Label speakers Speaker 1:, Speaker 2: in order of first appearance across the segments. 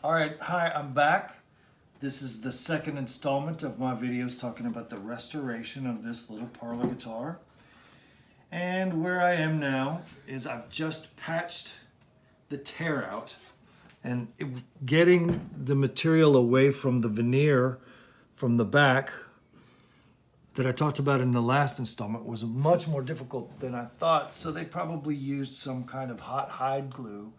Speaker 1: All right, hi, I'm back. This is the second installment of my videos talking about the restoration of this little Parlor guitar. And where I am now is I've just patched the tear out and getting the material away from the veneer from the back that I talked about in the last installment was much more difficult than I thought. So they probably used some kind of hot hide glue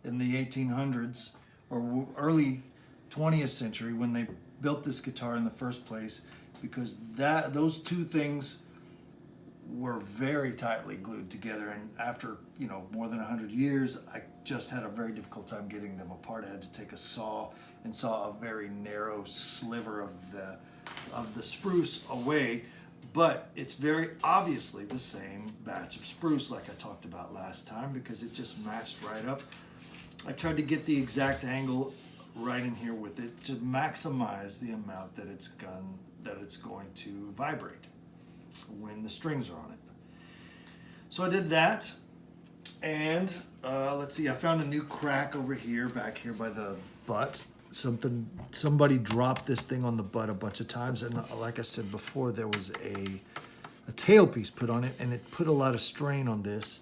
Speaker 1: in the 1800s or early 20th century when they built this guitar in the first place, because those two things were very tightly glued together, and after more than 100 years I just had a very difficult time getting them apart. I had to take a saw and saw a very narrow sliver of the spruce away, but it's very obviously the same batch of spruce like I talked about last time, because it just matched right up. I tried to get the exact angle right in here with it to maximize the amount that it's going to vibrate when the strings are on it. So I did that, and let's see, I found a new crack over here, back here by the butt. Somebody dropped this thing on the butt a bunch of times, and like I said before, there was a tailpiece put on it, and it put a lot of strain on this.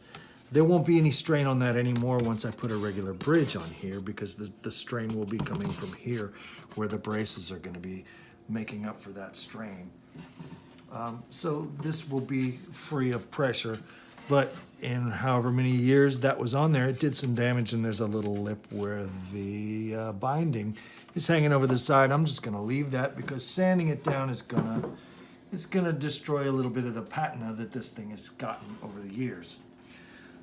Speaker 1: There won't be any strain on that anymore once I put a regular bridge on here, because the strain will be coming from here where the braces are going to be making up for that strain. So this will be free of pressure, but in however many years that was on there, it did some damage, and there's a little lip where the binding is hanging over the side. I'm just going to leave that, because sanding it down is gonna destroy a little bit of the patina that this thing has gotten over the years.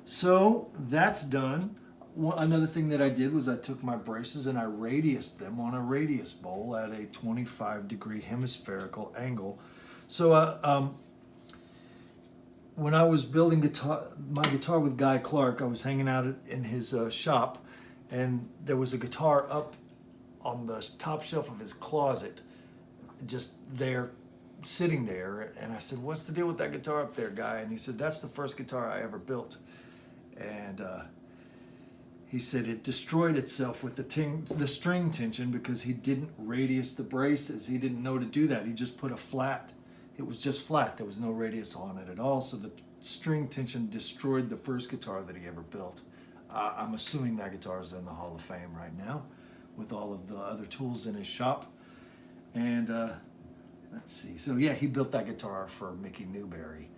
Speaker 1: So that's done. Another thing that I did was I took my braces and I radiused them on a radius bowl at a 25-degree hemispherical angle. So when I was building my guitar with Guy Clark, I was hanging out in his shop, and there was a guitar up on the top shelf of his closet, just there, sitting there. And I said, "What's the deal with that guitar up there, Guy?" And he said, "That's the first guitar I ever built." And he said it destroyed itself with the string tension, because he didn't radius the braces. He didn't know to do that. He just put a flat. It was just flat. There was no radius on it at all. So the string tension destroyed the first guitar that he ever built. I'm assuming that guitar is in the Hall of Fame right now, with all of the other tools in his shop. And let's see. So yeah, he built that guitar for Mickey Newberry.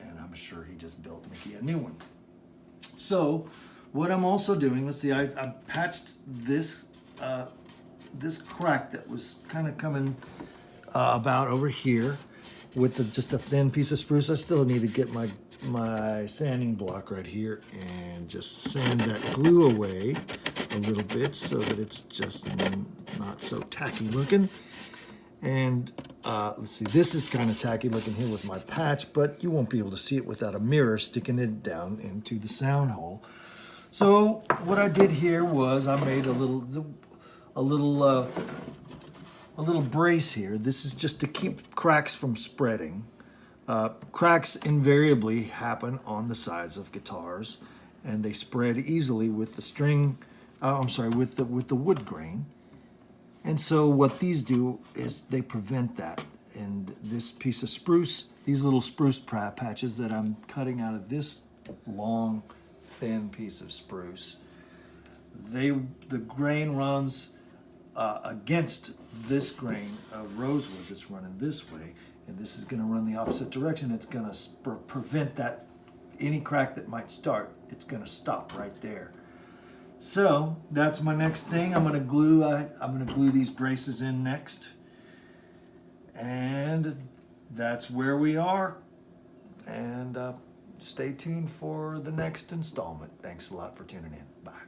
Speaker 1: And I'm sure he just built Mickey a new one. So what I'm also doing, let's see, I patched this crack that was kind of coming about over here with just a thin piece of spruce. I still need to get my sanding block right here and just sand that glue away a little bit so that it's just not so tacky looking. And let's see, this is kind of tacky looking here with my patch, but you won't be able to see it without a mirror sticking it down into the sound hole. So what I did here was I made a little brace here. This is just to keep cracks from spreading. Cracks invariably happen on the sides of guitars, and they spread easily with the string. With the wood grain. And so what these do is they prevent that. And this piece of spruce, these little spruce patches that I'm cutting out of this long, thin piece of spruce, the grain runs against this grain of rosewood that's running this way, and this is going to run the opposite direction. It's going to prevent that, any crack that might start, it's going to stop right there. So that's my next thing. I'm gonna glue these braces in next, and that's where we are. And stay tuned for the next installment. Thanks a lot for tuning in. Bye.